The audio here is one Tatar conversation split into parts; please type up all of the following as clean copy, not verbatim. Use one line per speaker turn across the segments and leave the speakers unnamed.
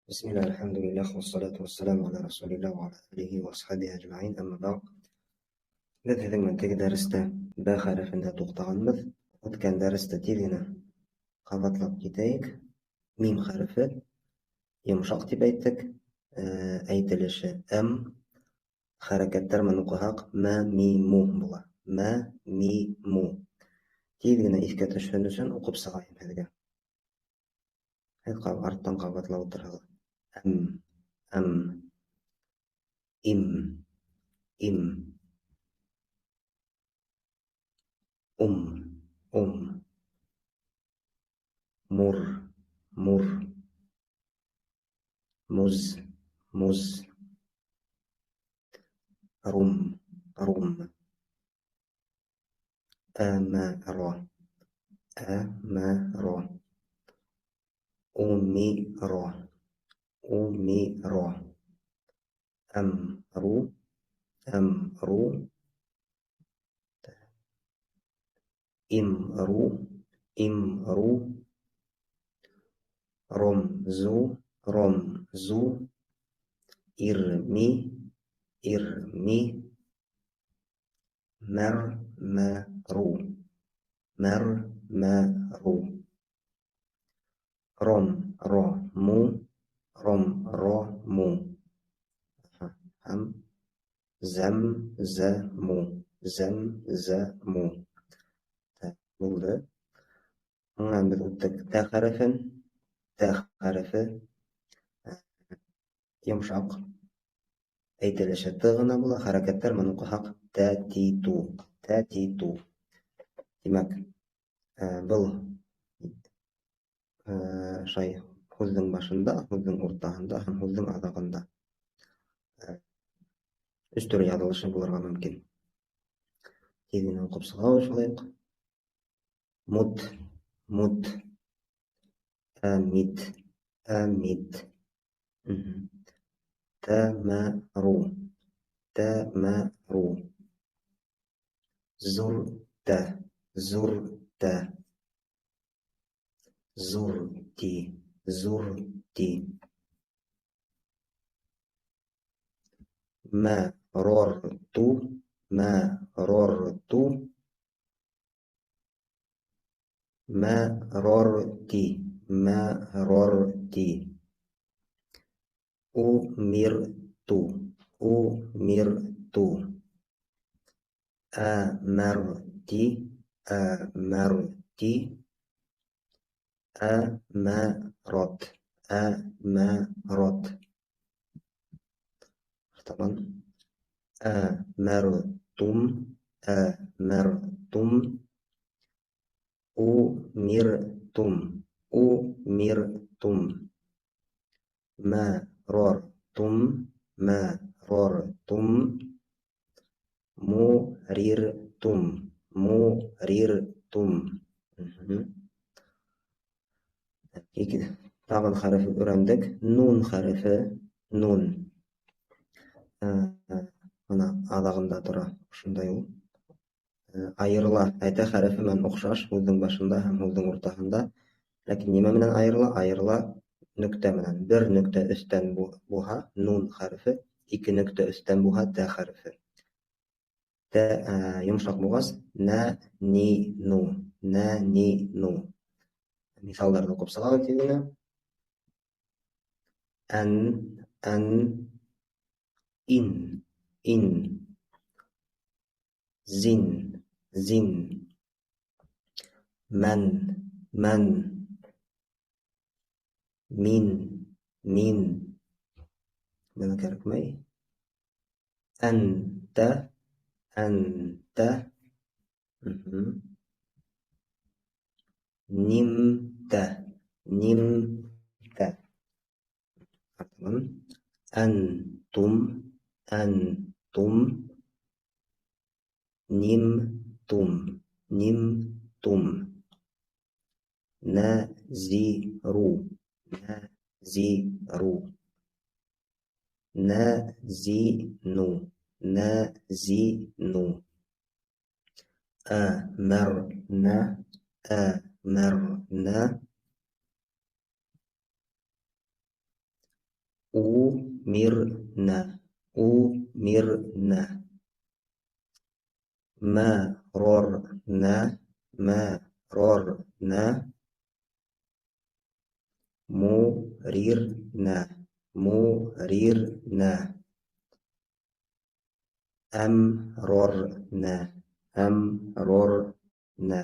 بسم الله الحمد لله والصلاة والسلام على رسول الله وعلى آله وأصحابه أجمعين. أما بعد ذات من تجد درست باخر فإنها تقطع المذ قد كان درست تيرنا قفت لك كتايك ميم خرفة يمشقت بيتك أي تلش أم خركة ترمى نقهاق ما مي مو بلا ما مي مو تيرنا إذ كتشهندسن وقب صغايم هذا هذا قاب أرطن قفت لو ترهض أم أم إم إم أم أم مر مر مز مز رم رم أمر أمر أمر أمر أمر أمر إمر إمر رمز رمز إرمي إرمي مرمر مرمر رم رمو رم رمو هم زم زمو زم زمو болды. Мынаны біз ұттық та харфін, та харфі йомшақ әйтеліші тығына бұла, харакеттер мұны құхақ тәтиту, тәтиту. Демек, бұл шай хүздің башында, хүздің ортағында, һәм хүздің адағында үш түрі ядылышы болырға мүмкін. Тегін оқып сылау шылайық. Мут, мут, әмит, әмит. تمر تمر زرت زرت زرتي زرتي مررت مررت مررت مررت أمرت أمرت أمرت أمرت أمرت أمرت طبعا أمرتم أمرتم أمرتم أمرتم مررتم مررتم مررتم مررتم كده. طبعا حرف öğrendik. Nun harfi nun. Мына адағында тұра. Шындай ул. Айырыла. Әйтә харфи мен ұқшаш. Һүҙҙең башында һәм һүҙҙең уртаһында. Ләкин нимә менән айырыла? Айырыла нөктә менән. Бер нөктә өстән буһа нун харфи, ике нөктә өстән буһа та харфи. Та йомшаҡ булғас, на ни ну, на ни ну. Мисалдарын уҡып сығалым тигене. Ән, ин, ин. Зин, зин. Мән, мән. Мин, мин. Бына кәрәкмәй. Әнтә, әнтә. Нимтә, нимтә. Әнтум, әнтум. Нимтум, нимтум. Назиру, назиру. Назину, назину. أمرنا أمرنا أمرنا أمرنا مررنا مررنا مررنا مررنا أمررنا أمررنا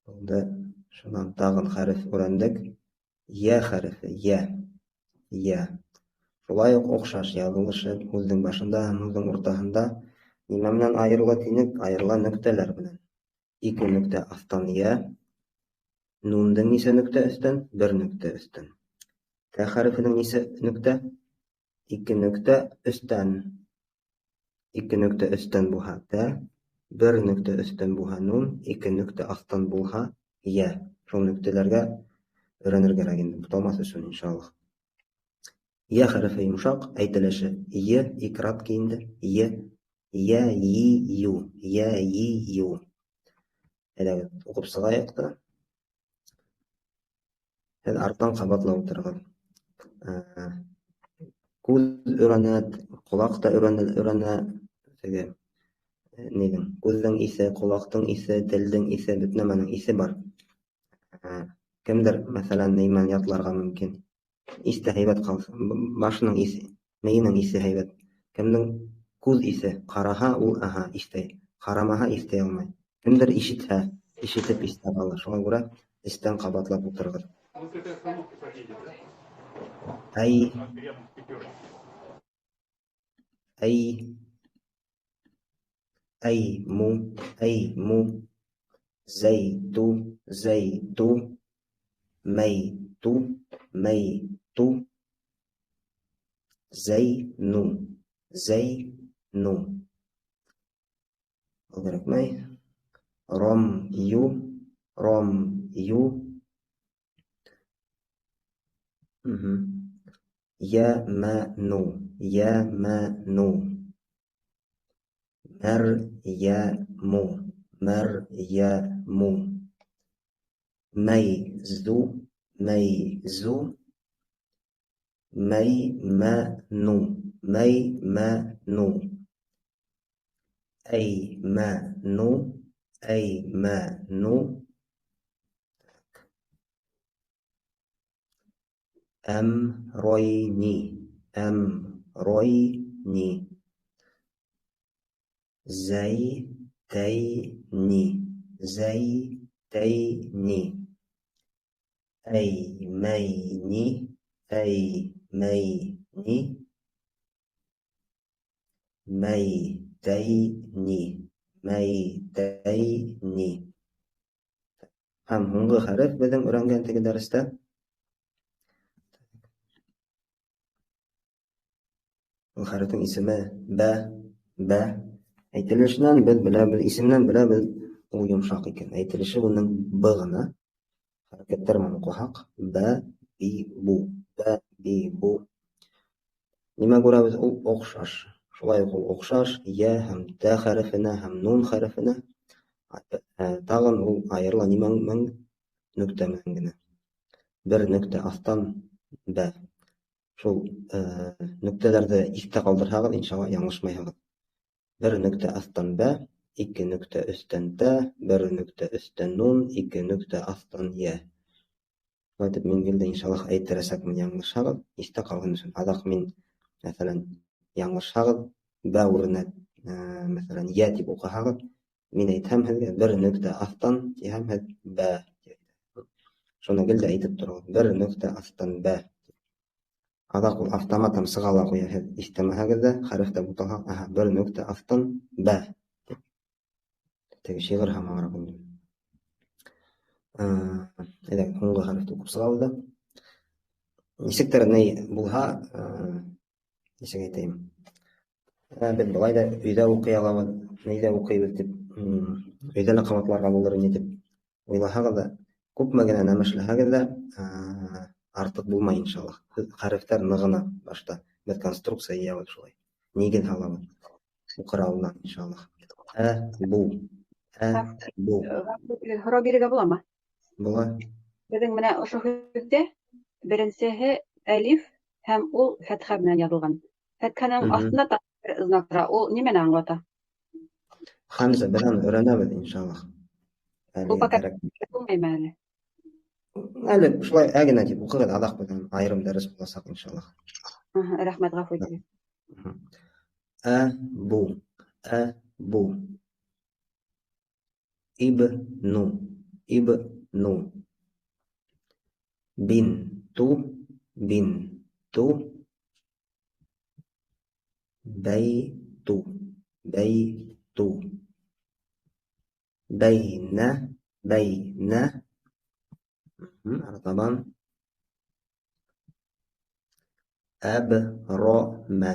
Oldu. Şundan tağın harf öğrendik. Ya harfi, ya. Ya. Şolay okşaş yazılışı müzdün başında hem müzdün ortasında nimemden ayrılan nükteler bilen. İki nükte astan ya. Nundun ise nükte üstten, bir nükte üstten. T harfinin ise nükte, iki nükte üstten. İki nükte üstten buha T. Bir nükte üstten buha nun, iki nükte astan buha ya. Şol nüktelerge öğrenir gereğinde. Bu olmaz üçün inşallah. Ya harfi yumuşak, aytılışı. Y, ikrat kiyindi. Y, ya, yi, yu. Ya, yi, yu. Evet, okup sığayıqtı. Hadi arttan qabatla oturğun. Көз öğrenет, kulak da öğrenет. Көздің ise, kulaqtың ise, dilдің ise, bütnemenin ise var. Kimdir mesela neymen yatlarga mümkün. İste heybet kalsın. Başının ise, meyinin ise heybet. Kimdir көз ise, qaraha ul aha iste. Qaramaha iste almay. Kimdir işitha, işitip iste alır. Şuna göre isten qabatlap oturğun. أي مو زيتو ميتو زينو أدرك معي رميو يمنو مريم ميزو ميمنو أيمنو أمريني زيتيني أيميني ميتيني Hem hungi harf bizim öğrengendeki derste bu harfin ismi ba aytilishdan bil isimdan bil u yumshoq ekan. Aytilishi bunun big'ini harakatlar mana qo'haq ba bi bu nima ko'ramiz u o'xshash. Шулай ул o'xshash ya ham ta harfini ham nun harfini tag'in ул ayırla nimaң nükte mengine. Bir nükte astan ba. Şol nüktelerde ikte kaldırağız inşallah yanlışmayağız. Bir nükte astan ba, iki nükte üstten ta, bir nükte üstten nun, iki nükte astan ya. Şöyle min gilde inşallah aytırsak min yanlışağız. İste kalgın üçün. Adaq min mesela yanlışağız. Ba uruna mesela ya tip okuğağız. Min aytam hizge bir nükte astan diyem hiz ba. Şuna gilde aytıp durağız. Bir nükte astan ba. Adaq ul avtomatam sığala qoya hiz istemahagizde harfta butaha aha bir nükte astan ba. Tegi şiğir ham ağra bunu. Edek hunga harfta okup sığalda. Nisiktir ney bulha nisik aytayım. Biz bulayda uyda okuy alamız, neyde okuyuz dip, uyda laqamatlarga bulur dip oylahagızda köpmegine nemeşlehagizde artık bulmay inşallah. Harfler nığına başta bir konstruksiya yiyabız şolay. Nigin halamız. Okura alınan inşallah. Bu.
Horo biri bola mı?
Bola.
Bizim mene ошо hütte беренчеһе әлиф һәм ул фәтха белән язылган. Фәтханың астында тағы знак тора. Ул нимәне аңлата?
Хәмзә, беҙ аны өйрәнәбеҙ, иншаллах.
Ул
Әлегә
пока
кәрәк.
булмаймы әле?
Әле шулай генә тип уҡығыҙ, аҙаҡ беҙҙең айырым дәрес буласаҡ, иншаллах.
Рәхмәт, ғәфү итегеҙ.
Әбу, әбу. Ибну, ибну. Бинту, бинту. Бәйту, бәйту. Бәйнә, бәйнә. Артабан. Әброма,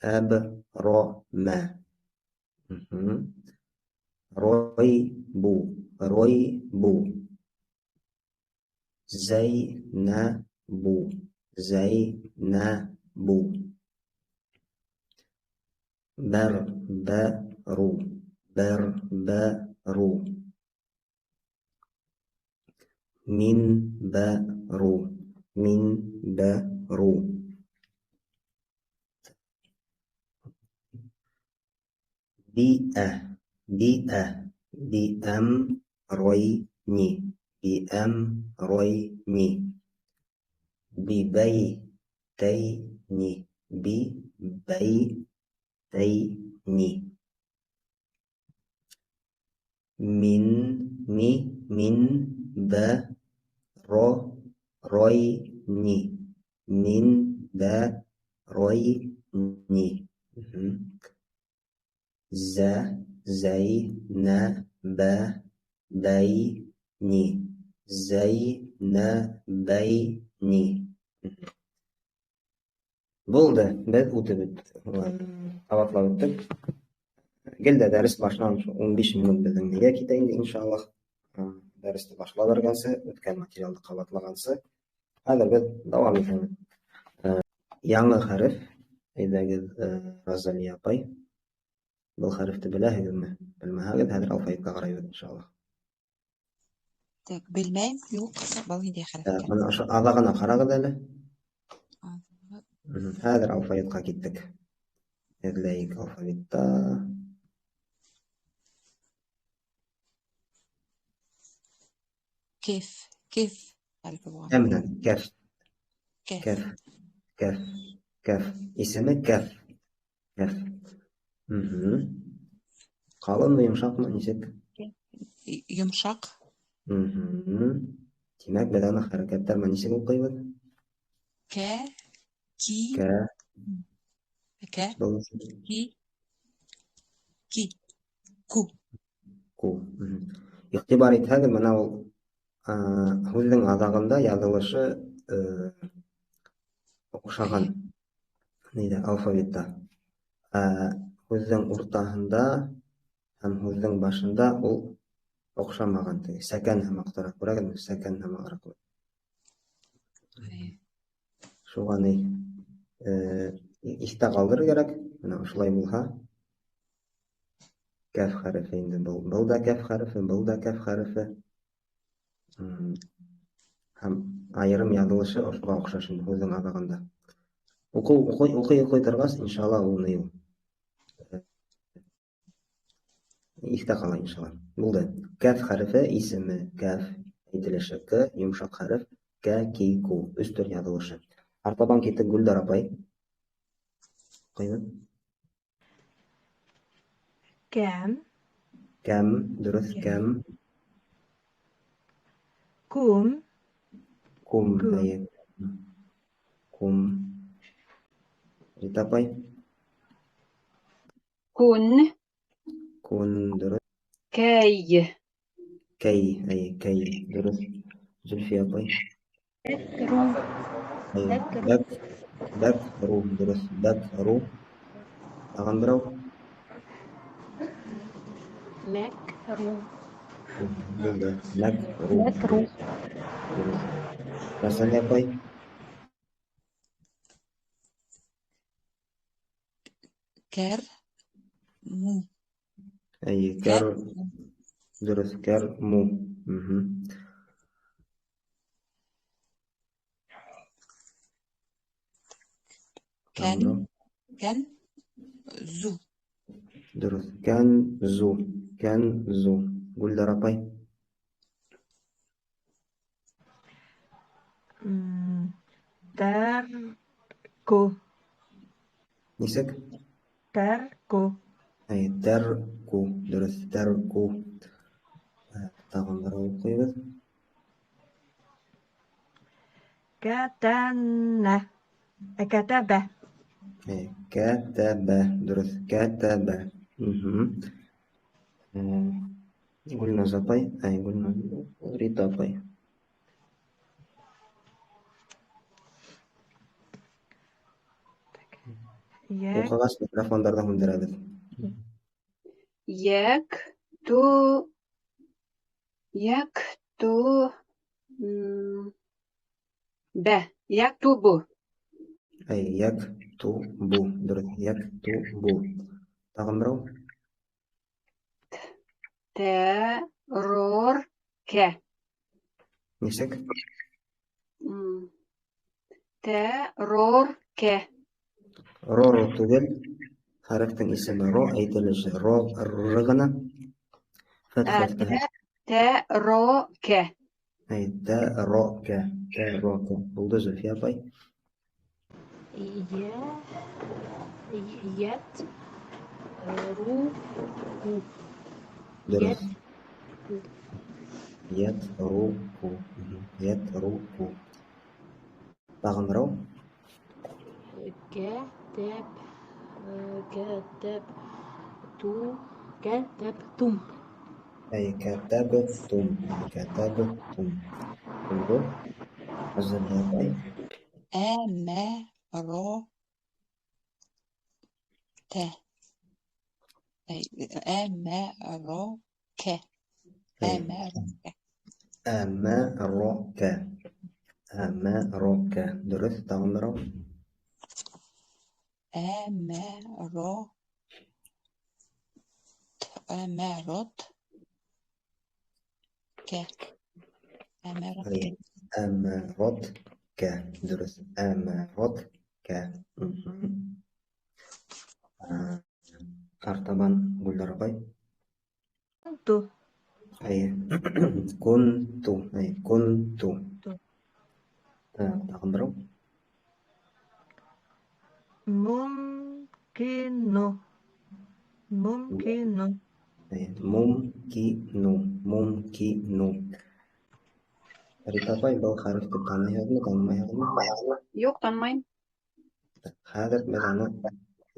әброма. Ройбу, ройбу. Зәйнәбу, зәйнәбу. Бәрбәру, бәрбәру. Минбәру, минбәру. Биә, биә. Биәмройни, биәмройни. Бибәйтәйни, бибәйтәйни. Минбәройни, минбәройни. Зәйнәбәйни, зәйнәбәйни. Булды, беҙ үтеп ҡабатлап үттек. Гел дә дәрес башынан 15 минут беҙҙең нигә китә инде, иншаллах. Дәресте башлап бергәнсе, үткән материалды ҡабатлағансы. Хәҙер беҙ дауам итәбеҙ. Яңы хәреф. Әйҙәгеҙ, Розалия апай. Был хәрефте беләһегеҙме? Белмәһәгеҙ, хәҙер алфавитҡа ҡарайбыҙ, иншаллах.
Так, белмәйем, юҡ, был ниндәй хәреф икән?
Ана аҙағына ҡарағыҙ әле. Хәҙер алфавитҡа киттек. Эҙләйек алфавитта.
Кеф, кеф хәрефе булған.
Әмнән, кәф.
Кеф.
Кәф, кәф, кәф. Исеме кәф. Кәф. Ҡалынмы, йомшаҡмы, нисек?
Йомшаҡ.
Тимәк, беҙ аны хәрәкәттәр менән нисек уҡыйбыҙ?
Кә, ки,
Кә.
кә, ки, ки, ку.
Ку. Иғтибар итһәгеҙ, бына ул һүҙҙең аҙағында яҙылышы оҡшаған алфавитта. Һүҙҙең уртаһында һәм һүҙҙең башында ул оҡшамаған. Сәкән һымаҡтыраҡ, күрәгеҙме? Сәкән һымаҡыраҡ. Шуға ни иҫтә ҡалдырыр кәрәк. Бына ошолай булһа, кәф хәрефе инде был. Был да кәф хәрефе, был да кәф хәрефе. Һәм айырым яҙылышы ошоға оҡшаш инде һүҙҙең аҙағында. Уҡый торғас, иншалла, ул ни ул иҫтә ҡала, иншалла. Булды. Кәф хәрефе, исеме кәф, әйтелеше к, йомшаҡ хәреф, кә, ки, ку. 3 төр яҙылышы. Артабан китеп Гөлдар апай. Ҡыйын.
Кәм.
Кәм, дөрөҫ, кәм.
Кум.
Кум, әйе. Кум. Рит апай.
Кун.
Кун, дөрөҫ.
Кәй.
Кәй, әйе, кәй, дөрөҫ. Зөлфия апай. Бәк-ру, дөрөҫ. Бәк-ру. Тағын берәү.
Мәк-ру.
Булды. Мәк-ру. Дөрөҫ. Расали апай.
Кәр, му.
Әйе, кәр. Дөрөҫ, кәр, му.
كان كان زو
Дұрыс. Кәнзу. Кәнзу. Гүлдар апай.
Terku.
Нисек?
Terku.
Тәрку. Дұрыс. Тәрку. Тағын бір оқибыз.
Katana. Kataba.
Кәтәбә. Дұрыс. Кәтәбә. Гүлназ апай. Гүлназ. Рита апай. Оқығас микрофондардан өндірәбіз.
Бә. Яктубу.
Яктубу. Дұрыс. Яктубу. Тағын бірау.
Террорке.
Нисек?
Террорке.
Ро түгел. Хәрефтің исеме ро әйтелеше. Ро ғына.
Терроке.
Тәроке. Тәроке. Булды, Зульфия апай.
Ятруку.
Дұрыс. Ятруку. Ятруку. Тағын бірау.
Кәтәптум.
Кәтәбтум. Кәтәбтум. Булды. Зульфия апай.
أمروته أمروك أمروك
Әмәроке. Дұрыс. Тағын бірау. Әмәротке. Дұрыс. Әмәротке. Артабан Гүлдар апай.
Kuntu.
Кунту. Кунту. Тағын бірау.
Mumkinu. Mumkinu.
Мумкину. Мумкину. Рита апай, был хәрефте таныйһығыҙмы, танымайһығыҙмы?
Юк, танымайым.
Хәҙер беҙ аны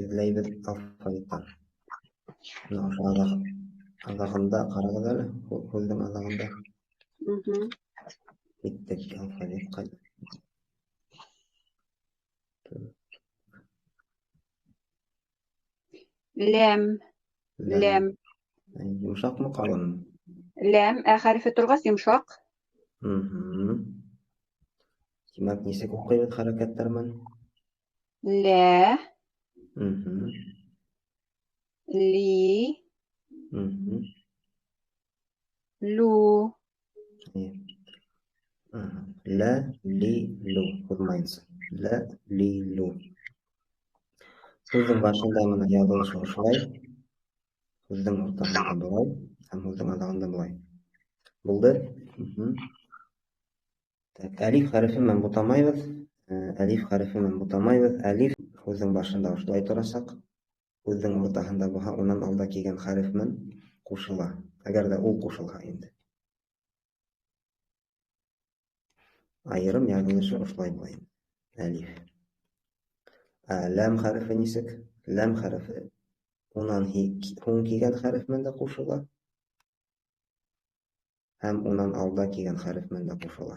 эҙләйбеҙ алфавиттан. Аҙағында ҡарағыҙ әле, һүҙҙең аҙағында. Киттек, алфавит ҡайҙа?
Ләм. Ләм.
Йомшаҡмы, ҡалынмы?
Ләм. Хәрефе торғас, йомшаҡ.
Тимәк, нисек уҡыйбыҙ хәрәкәттәр менән?
Лә. Ли. Лу.
Лә, ли, лу. Һуҙмайынса. Лә, ли, лу. Һүҙҙең башында мына яҙылышы ошолай. Һүҙҙең уртаһында былай. Һәм һүҙҙең аҙағында былай. Булды? Әлиф хәрефе менән бутамайбыҙ. Әлиф хәрефе менән бутамайбыҙ. Әлиф һүҙҙең башында ошолай торасаҡ. Һүҙҙең уртаһында булһа, унан алда килгән хәреф менән ҡушыла. Әгәр ҙә ул ҡушылһа инде. Айырым яҙылышы ошолай булай. Әлиф. Ләм хәрефе нисек? Ләм хәрефе унан һуң килгән хәреф менән дә ҡушыла. Һәм унан алда килгән хәреф менән дә ҡушыла.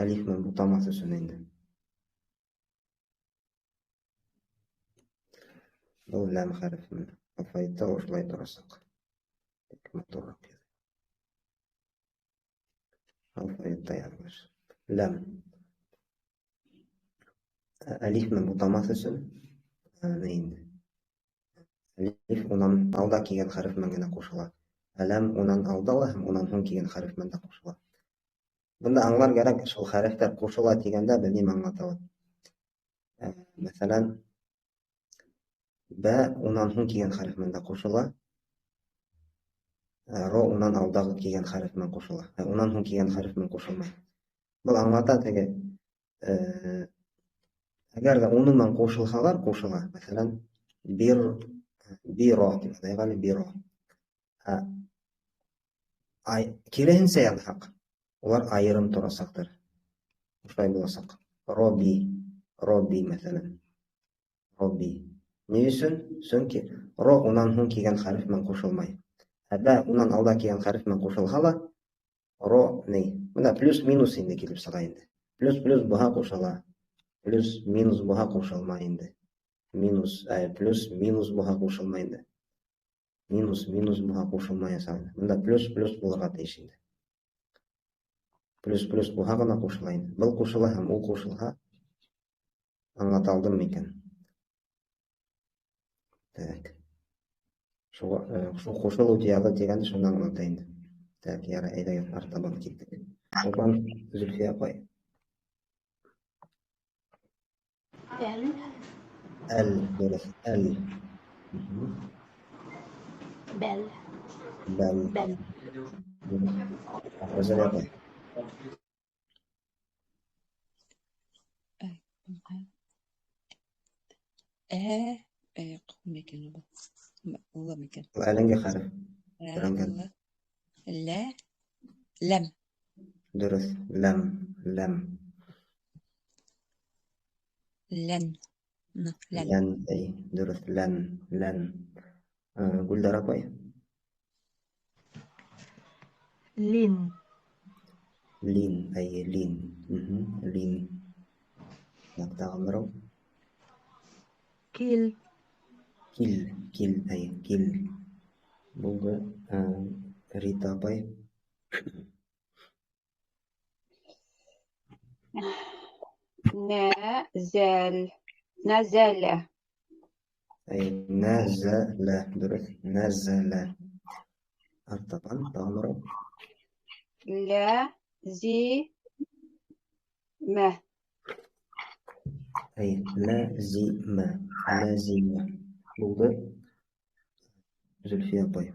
Әлиф менән бутамаҫ өсөн инде. Был ләм хәрефе менән. Алфавитта ошолай торасаҡ. Алфавитта яҙылыш. Ләм. Әлиф менән бутамаҫ өсөн инде. Әлиф унан алда килгән хәреф менән генә ҡушыла. Ләм унан алда ла һәм унан һуң килгән хәреф менән дә ҡушыла. Bunda аңлар керек, шул хәрефтәр кушыла дигәндә бер нимә аңлата ул. Мәсәлән, бә унан һуң килгән хәреф монда кушыла, ро унан алдагы килгән хәреф менән кушыла. Унан һуң килгән хәреф менән кушылмай. Был аңлата теге, әгәр дә уны менән кушылһалар, кушыла. Мәсәлән, биро дип әйтәләр, биро. Киреһенсә яҙһаҡ, улар айырым торасаҡтыр. Шулай буласаҡ. Роби мәсәлән. Роби. Ни өсөн? Сөнки ро унан һуң килгән хәреф менән кушылмай. Бә унан алда килгән хәреф менән кушылһа ла, ро ни? Бында плюс-минус инде килеп сыға инде. Плюс буһа кушыла. Плюс-минус буһа кушылмай инде. Плюс-минус буһа кушылмай инде. Минус буһа кушылмаясаҡ. Бында плюс булырға тейеш инде. Плюс буһа ғына кушыла инде. Был кушыла һәм ул кушылһа, аңлата алдыммы икән? Так. Шул кушылыу диагы дигәнде шуны аңлата инде. Так, ярай, әйҙәгеҙ, артабан киттек. Шулай, Зөлфиә апай. Әл, дөрөҫ, әл.
Бәл.
Бәл. Зөлфиә апай. Әлеңге хәреф.
Ләм.
Дөрөҫ, ләм.
Лән.
Лән, дөрөҫ, лән. Гүлдәр апай.
Лин.
Лин. Лин. Тағын берәү.
Кил.
Кил. Булды. Рита апай.
Нәзәлә.
Нәзәлә. Дөрөҫ. Нәзәлә. Артабан тағын берәү.
Ләзимә.
Ләзимә. Булды. Зөлфиә апай.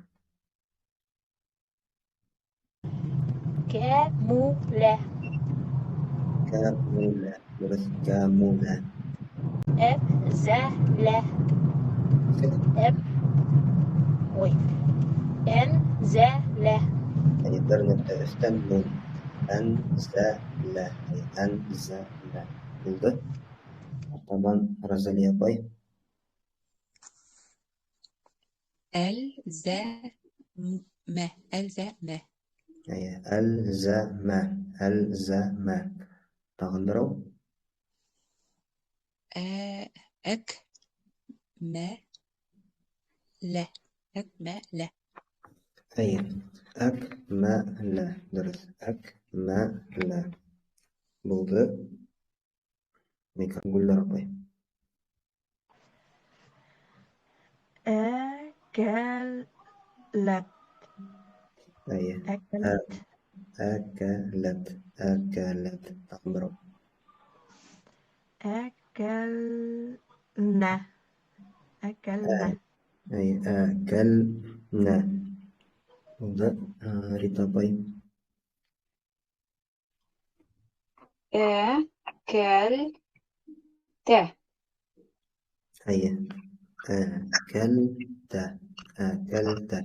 Кәмүлә.
Дөрөҫ. Кәмүлә.
Әфзәлә. Әнзәлә.
Бер нөктә өҫтән нун. Әнзәлә. Булды. Артабан Розалия апай.
Әлзәмә.
Әлзәмә. Тағын берәү.
Әкмәлә.
Әкмәлә. Дөрөҫ. Әкмәлә. Булды. Гүлдәр апай.
Әкәләт.
Әкәләт. Тағын берәү.
Әкәлнә.
Әкәлнә. Булды. Рита апай.
Әкәлтә.
Әкәлтә.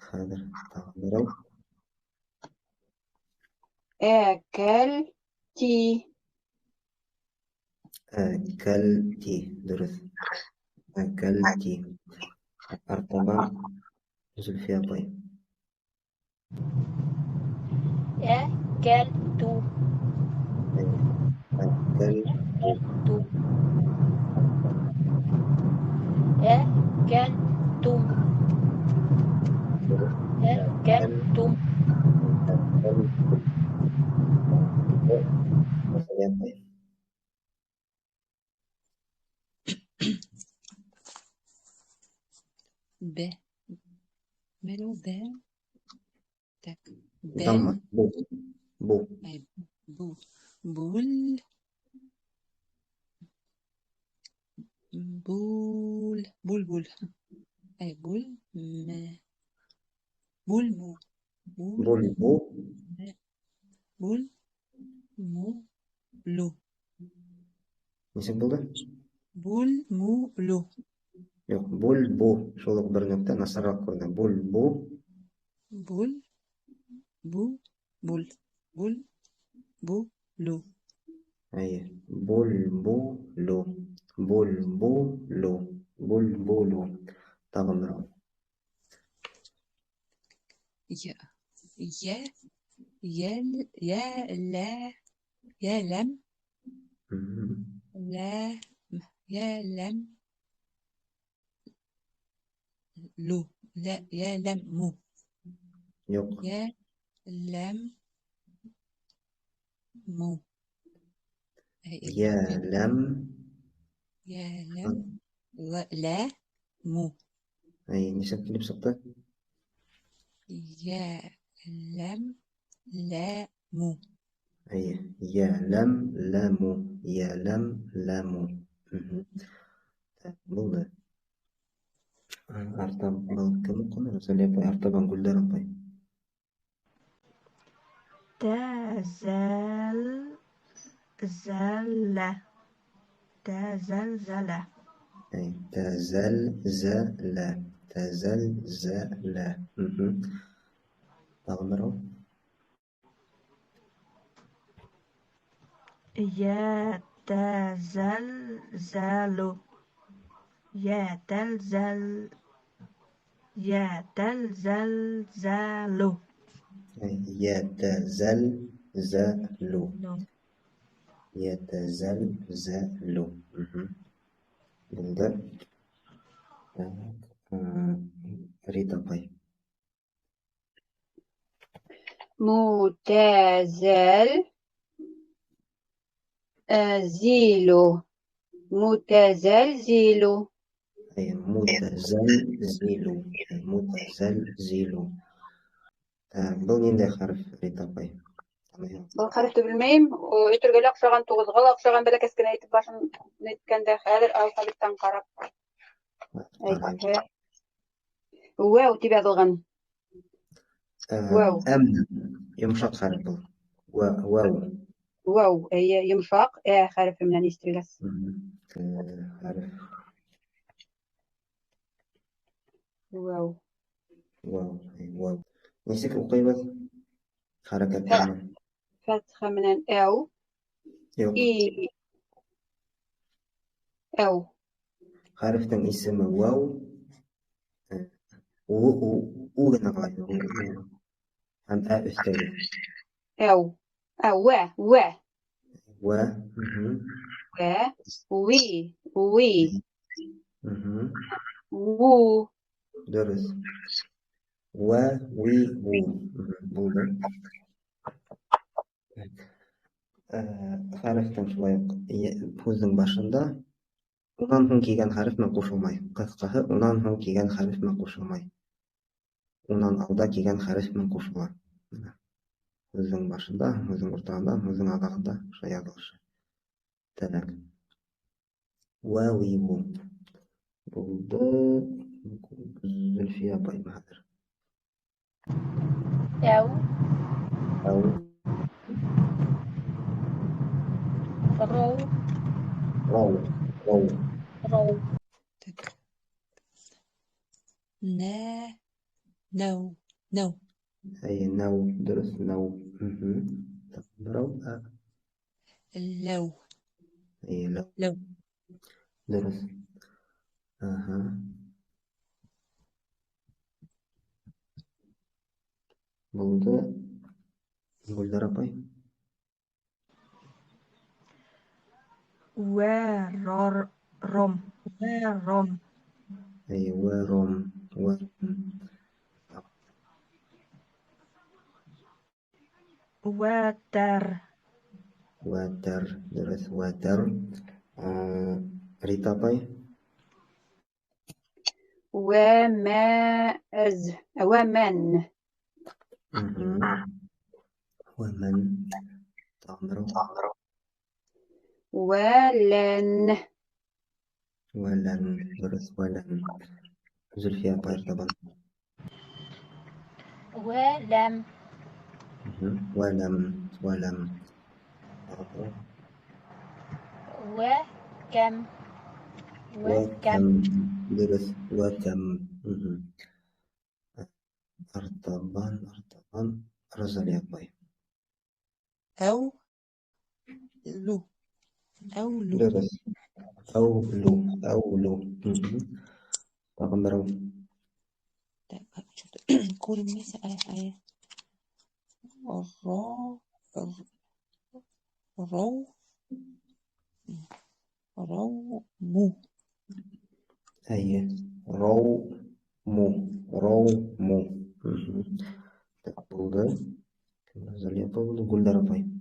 Хәҙер тағын берәү.
Әкәлти.
Дөрөҫ. Әкәлти. Артабан Зөлфиә апай.
Әкәлту. Әкәлтум.
Б. Так.
ضمة
بل
بو
أي بو بول بول أي بول بول مو بول
بو
بول مو لو
نسيب بولد
بول مو لو
يوق بو شغل بر نكتة نصرف كنا بول
بول بول بو لو
أي بول بو تغمر
يا يا يا لا يا لم لا يا لم لو لا يا لم مو
يوق
يا لم مو هي
يا
إدغام
لم
يا لم لا مو
أي نسيب كلي بسقطة
يا لم لا مو
أي يا لم لامو يا لم لامو بولد أرتب كم قلنا نسأل باي أرتب نقول ده ربي
تزلزل تزلزل
أي تزلزل تغمروا
يتزلزل يتزلزل
أي يتزلزل بولد ريتا باي
متزل زيلو متزلزل
أي متزلزل بلين ده حرف ريتا باي
خرجت بالميم ويترجع أقشغن تغزغل أقشغن بلا كسكنا يتباشن نتكن داخل أو خلت تنقرب أي واو تبع الغن واو
أم يمشق حرف واو
واو هي يمشاق خارف من يستريلس
حرف
واو
واو نسيك أقيمة حركة تامة
فتحة من أو
يوق
إي أو
حرف تم اسم واو و نغاية عن أستاذ
أو أو و
و
وي وو
درس وي بولد حرف تم شوية بوزن باشندا Унан һуң килгән хәреф менән кушылмай. Кыскаһы, унан һуң килгән хәреф менән кушылмай. Унан алда килгән хәреф менән кушыла. Һүзнең башында, һүзнең уртаһында, һүзнең аҙағында шулай яҙылышы. Тәләк. Вәвиву. Булды. Зөлфия апайым хәҙер.
أو
Әу.
رو
Рау. Рау.
رو
نو نو
Әй, нәу. Дөрөҫ, нәу. Рау.
لو
Әй, ләу.
لو
Дөрөҫ. Аһа. Булды. Гөлдәр апай.
ورم
Әй, вәром.
وتر
Вәтәр. Дөрөҫ, вәтәр. Рита апай.
ومن
ومن تغمر
ولن
ولن درس ولن نزل فيها طير طبعا
ولم
ولم تغمر
وكم
وكم درس وكم أرطبان رزل يا طيب
أو لو أو لو
درس أو لو تغمروا
طيب شفت كل مثل آية الرو رو رو مو
أي رو مو تقبل نزل يا طيب قول درا طيب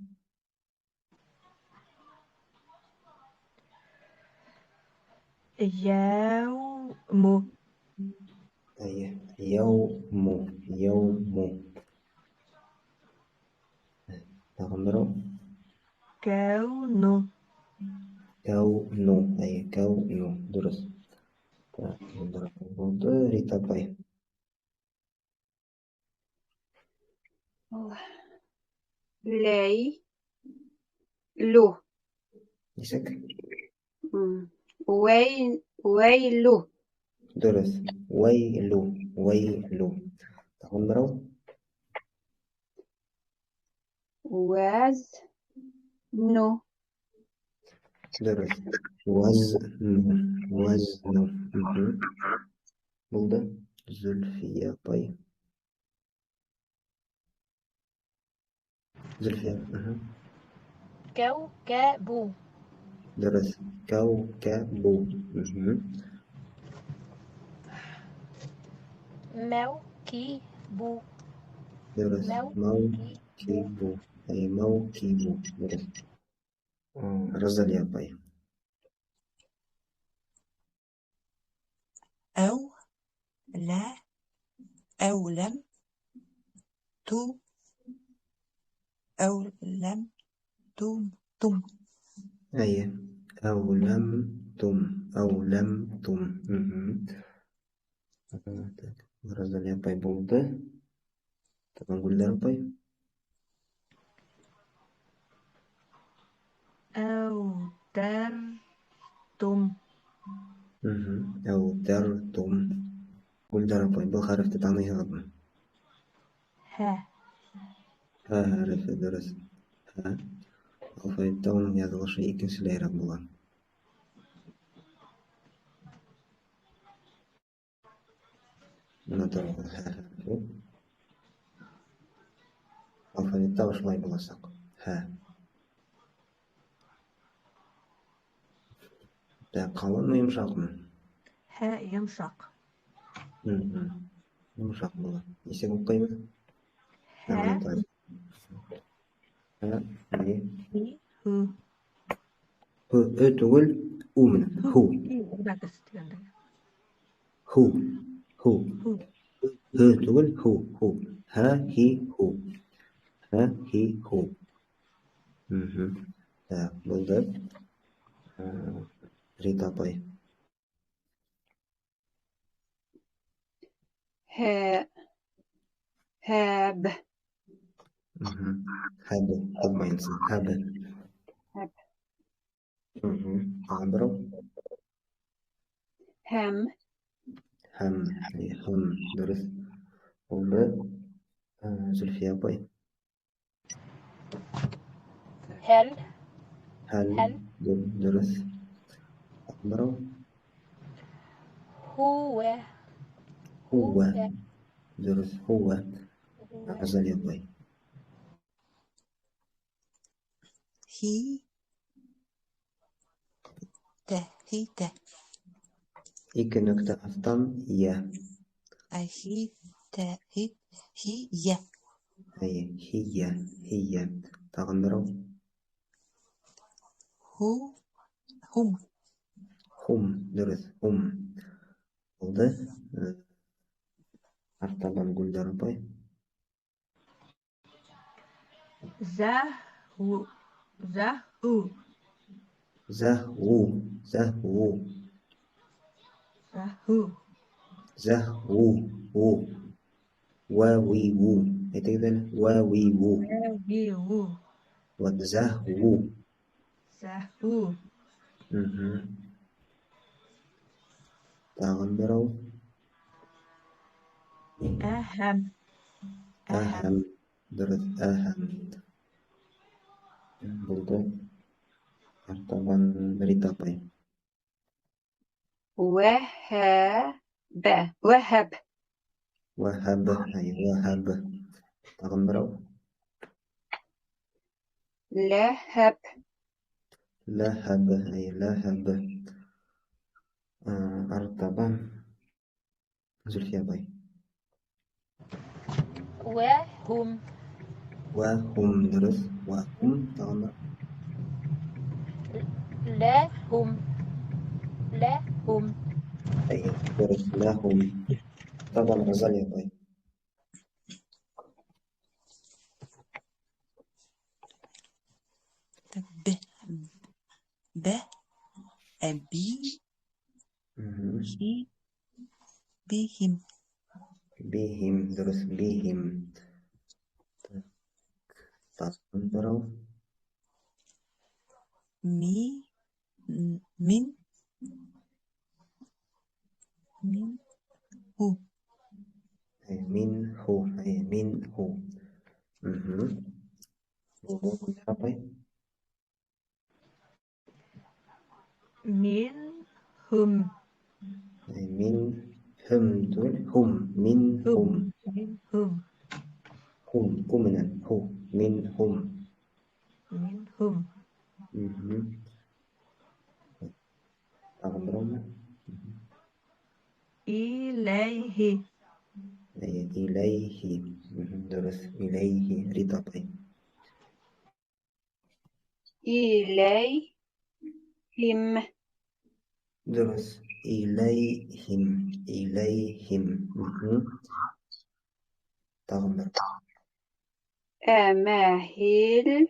يوم
أي يوم تغمروا
كون
كون أي كون درس تغمروا ريتا طيب
لي لو
يسك
ويلو
درس ويلو تغمروا
وزن
درس وزن بلدة زلفية طيب زلفية
كوكب
درس كوكب
موكب
درس
موكب
موكب أي موكب درس رزل يا طيب
أو لا أو لم تو أو لم تم
أي أو لم تم رزل يا طيب بلدة طبعا نقول لها طيب
أو ترتم
أو درتم قول درا طيب بخارف تتعميها غضنا
ها
عارف درس أفيتهم يا شيء كسلير الله نضرب أفيتهم شوي بلصق ده قوانو يمشق
ها يمشق
يمشق الله يسيب قيمة نعمل
ها
طيب هي
هو
هو تقول أمنا هو
bagus ganda
هو هو
هو
تقول هو هو هي هو ده بلدر ريتا طيب
هاب
هذا ما ينسى هذا
هاب
عبروا
هم
هم درس ولا زلفيا باي
هل
هل درس عبروا
هو
هو
هو
درس هو غزل باي
هي هي
إيك نكتة أفضل يا
هي هي يا
هي تغمروا
هو هم
هم درس هم وده أفضل نقول درباي
زهو زهو
زهو زهو
زهو
زهو وو واوي وو كده واوي وو
واو
وزهو
زهو
تغمروا
أهم
أهم درس أهم برضو طبعا بريطانيا
وهب وهب
وهب أي وهب تغمروا
لهب
لهب أي لهب أرطبا نزل فيها باي
وهم
وهم درس وهم تغمر
لهم
أي درس لهم طبعا غزال يا باي
طب ب أبي هي بهم
بهم درس بهم تغمروا
مي من هو
أي من هو أي من هو يا باي
منهم
أي من هم دول هم من هم
منهم
هم كمنا هو من هم
منهم
تغمروا
إليه
أي إليه درس إليه رضا باي
إليهم
درس إليهم إليهم تغمر
أمهلهم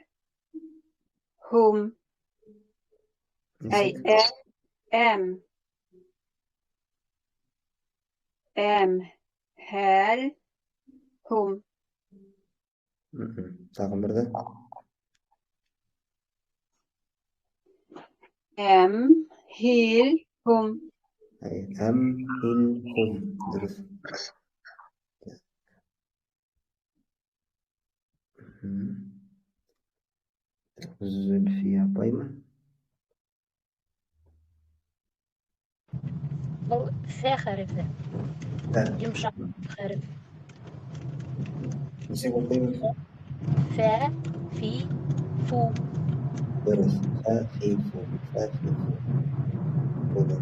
أي
نسيت
أم هلهم
تغمر ده
أمهلهم
أي أمهلهم درس زلفية بايمة
فاخر يمشى خارف
نسيت بايمة
فا في فو
درس فافيفو فافيفو كده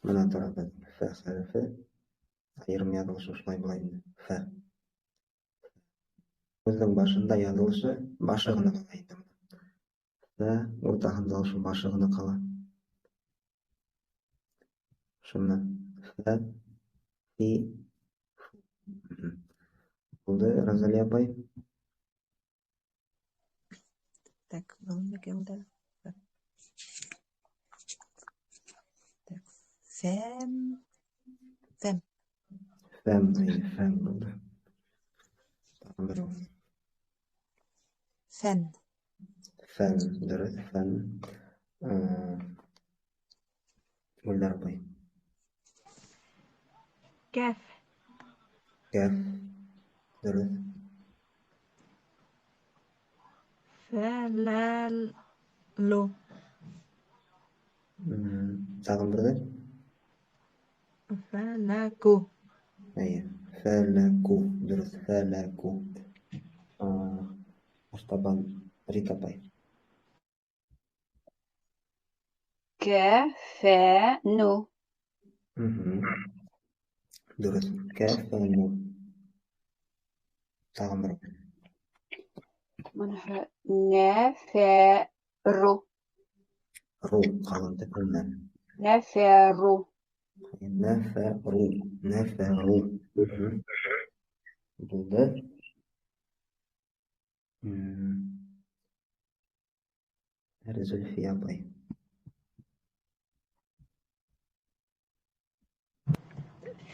من أعترف فاخر ayırım yazılışı baybulaydı. Сөздің башында yazılışı башығына қалайды. Ортаға жазылышы башығына қала. Шыны фи болды Розалия апай.
Так, волна кемда. Так, фем
Фәм болды. Тағы бір
фен
фән дұрыс фән. Гүлдар апай.
كف
Кәф дұрыс.
فلالو
Тағы бірді.
فلكو
Фәләку дұрыс фәләку. Аштабан Рита апай.
كفانو
Дұрыс кәфәну. Тағы бір.
نفرو
Ру қалынды үннен.
نفرو
نفروا. Buldu. أرزل في أبي.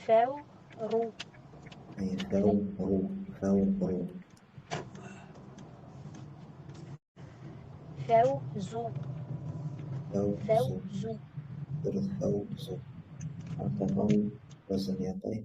فوروا
أي فوروا.
فوزوا
فوزوا.
فوزوا
درس فوزوا. أعتقد وزن يا أبي.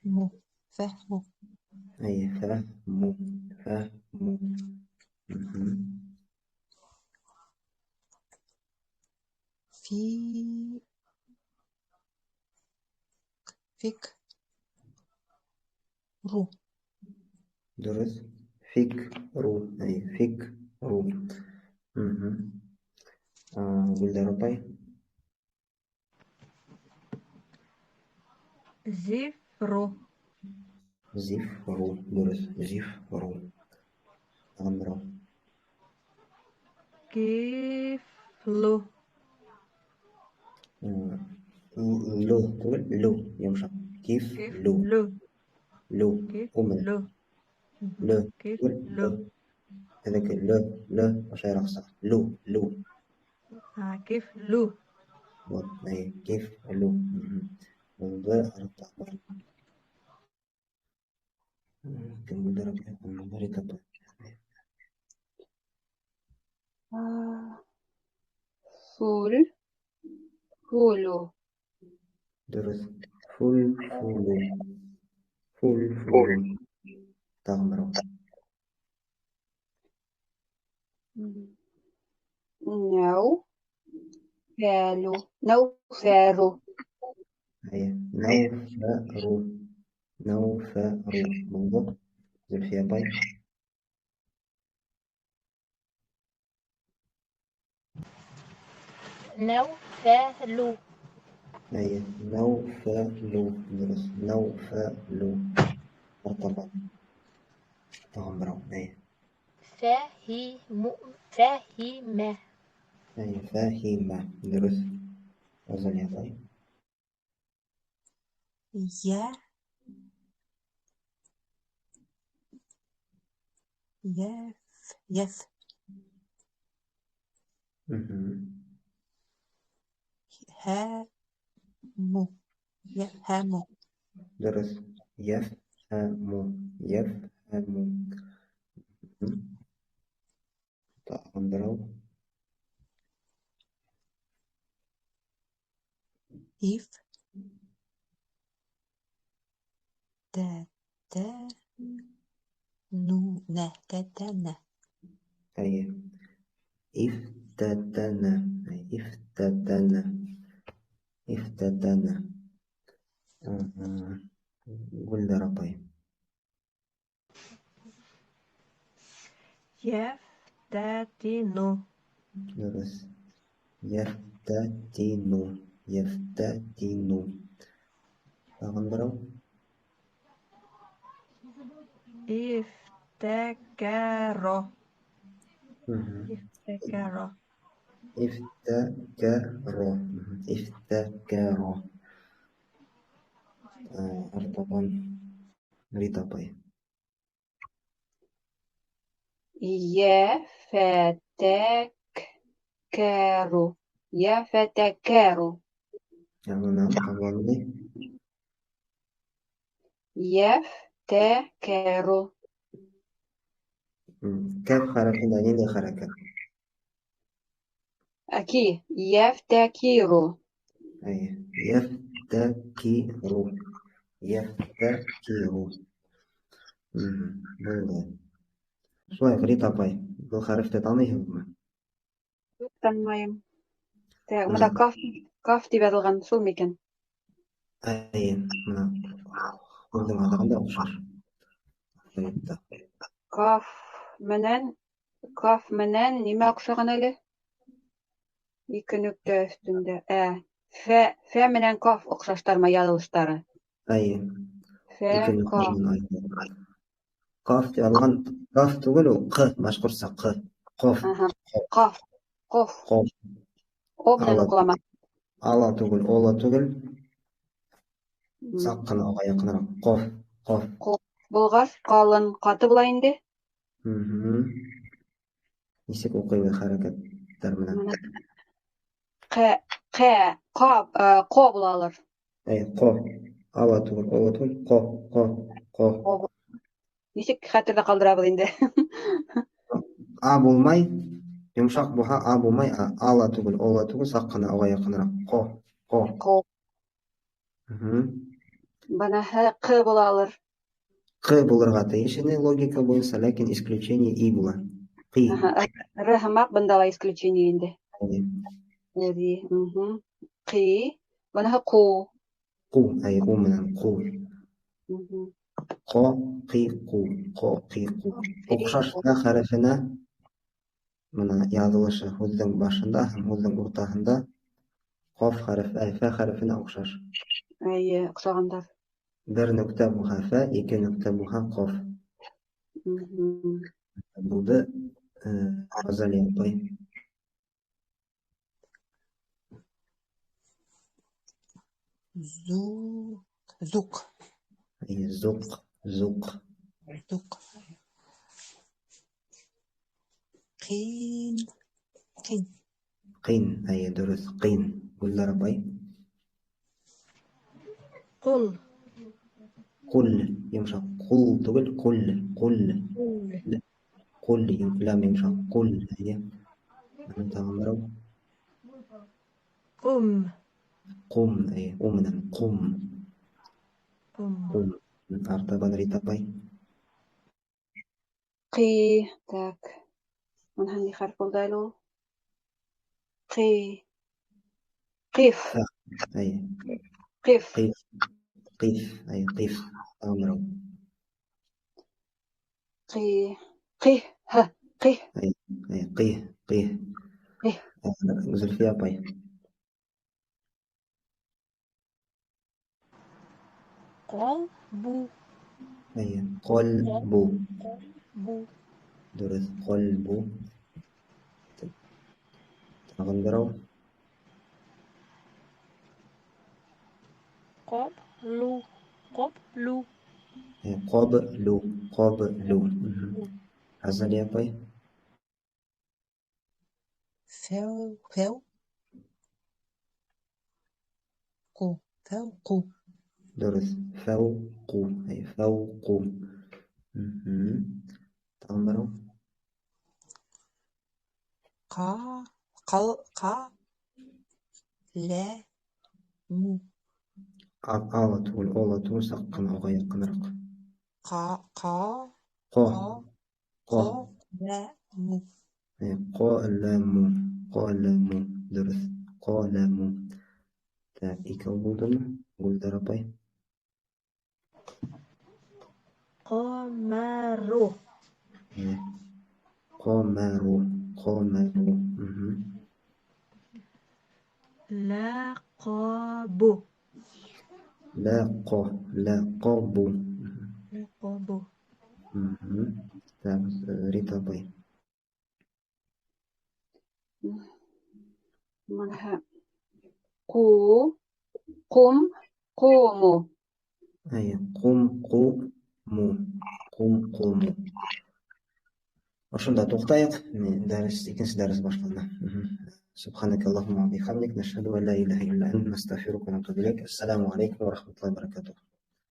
فهموا فهموا
أي فهموا.
في فكروا
درس فكروا. أي فكروا. قول يا ربي.
زفروا
زفروا. درس زفروا. أمرو.
كفلوا
لو تقول لو يمشى كيف لو أمر لو تقول لو
كفلوا
هذاك لو واش رخصة لو
كفلوا
أي كيف لو منظر التعبير كم درجة المنظر تبع
فولو
درس فول تعمرو.
نوفروا
أي نوفروا منظر زل فيها باي.
نوفلوا
أي نوفلوا. درس نوفلوا ارتبط تعمرو. أي
فهم
أي فاهمة. درس وزن يا باي.
يا يف هاموا يفهموا
درس يفهموا تعمرو.
إف تتنون
أي افتتنا. أي افتتنا. قل يا ربي.
يفتتنوا
درس يفتتنوا تعمرو.
افتكروا افتكروا
افتكروا أرطبا رطبي.
يفتكروا
نعم تظني.
يفتكروا
كيف خرج هنا خرج.
أكيد يفتكروا
أي يفتكروا بالله شوي فريطة باي دو خرفت طانيه
تنميم مدى كاف تبادل غن سلميكن
أي ما قلت ما تغنى أبشر فريطة
كاف منن نما أقشغن له يكنك üstünde Фә менән каф оҡшаштармы яҙылыштары?
Әйе.
Фә,
Ике
каф.
нуктадан айырылған. Каф дип алған, каф түгел ул, ҡ, башҡортса ҡ. Ҡоф.
Аһа. Ҡаф. Ҡоф.
Ҡоф.
О менән
Ала,
уҡылама.
ала түгел, ола түгел.
М,
Саҡ ҡына уға яҡыныраҡ. Ҡоф. Ҡоф.
Ҡоф булғас, ҡалын, ҡаты була инде.
Мгм. Нисек уҡыйбыҙ хәрәкәттәр менән?
Менә ҡә, ҡо булалыр.
Ҡо. Ала түгел, ола түгел. Ҡо. Ҡо. Ҡо.
Ҡо. Нисек хәтерҙә ҡалдырабыҙ инде?
А булмай, йомшаҡ булһа, а булмай, ала түгел, ола түгел, саҡ ҡына уға яҡыныраҡ. Ҡо. Ҡо.
Ҡо.
Мгм.
Быныһы ҡы булалыр.
Ҡ булырға тейеш ине логика буйынса, ләкин исключение и була. Ҡи.
Аһа. Р һымаҡ, бында ла исключение инде.
Әйе.
Ри. Мгм. Ҡи. Быныһы ҡу.
Ҡу. Әйе, у менән ҡу.
Мгм.
Ҡо, ҡи, ҡу. Ҡо, ҡи, ҡу. Оҡшаш Ф хәрефенә бына яҙылышы һүҙҙең башында һәм һүҙҙең уртаһында ҡаф хәрефе, Ф хәрефенә оҡшаш.
Әйе, оҡшағандар.
Бер нөктә булһа Ф, ике нөктә булһа ҡаф.
Мгм.
Булды, Ғазали апай.
Зук.
Әйе, зуҡ, зуҡ.
Зук. Ҡин. Ҡин.
Ҡин, әйе, дөрөҫ, ҡин. Гөлнар апай.
Ҡул.
Ҡул, йомшаҡ. Ҡул түгел, ҡул, ҡул. Ҡул, лам йомшаҡ. Ҡул, әйе. Тағын берәү.
Ҡум.
Ҡум, әйе, у менән ҡум.
Ҡум.
Ҡум. Артабан Рита апай.
Ҡи. Так. Быныһы ни хәреф булды әле ул? Ҡи. Ҡиф.
Әйе.
Ҡиф.
Ҡиф. Ҡиф, әйе, ҡиф. Тағын берәү.
Ҡи. Ҡи. Һы. Ҡи.
Әйе, ҡih, ҡih.
Ҡих.
Зөлфия апай.
Ҡалбу.
Әйе, ҡалбу.
Бу.
Дөрөҫ, ҡалбу. Тағын берәү.
Ҡаблу. Ҡаблу.
Ҡаблу, ҡаблу. Ғазали апай.
Фәу. Фәу. Ҡу. Фәу. Ҡу.
Дөрөҫ, фәүҡу, әйе, фәүҡу. Тағын берәү.
Ҡаләму.
Ала түгел, ола түгел, саҡ ҡына уға яҡыныраҡ.
Ҡаләму.
Ҡаләму, ҡаләму. Дөрөҫ, ҡаләму. Так, икәү булдымы? Гөлдар апай.
Ҡамару.
Ҡамару, ҡамару.
Лaqabu.
Лаҡо, лаҡобу.
Лaqabu.
Так, Рита апай.
Быныһы ҡу. Ҡум. Ҡуму.
Әйе, ҡум-ҡуму. Ҡум-ҡуму. Ошонда туҡтайыҡ. Икенсе дәрес башлана. سبحانك اللهم وبحمدك نشهد أن لا إله إلا أنت نستغفرك ونتوب إليك. السلام عليكم ورحمة الله وبركاته.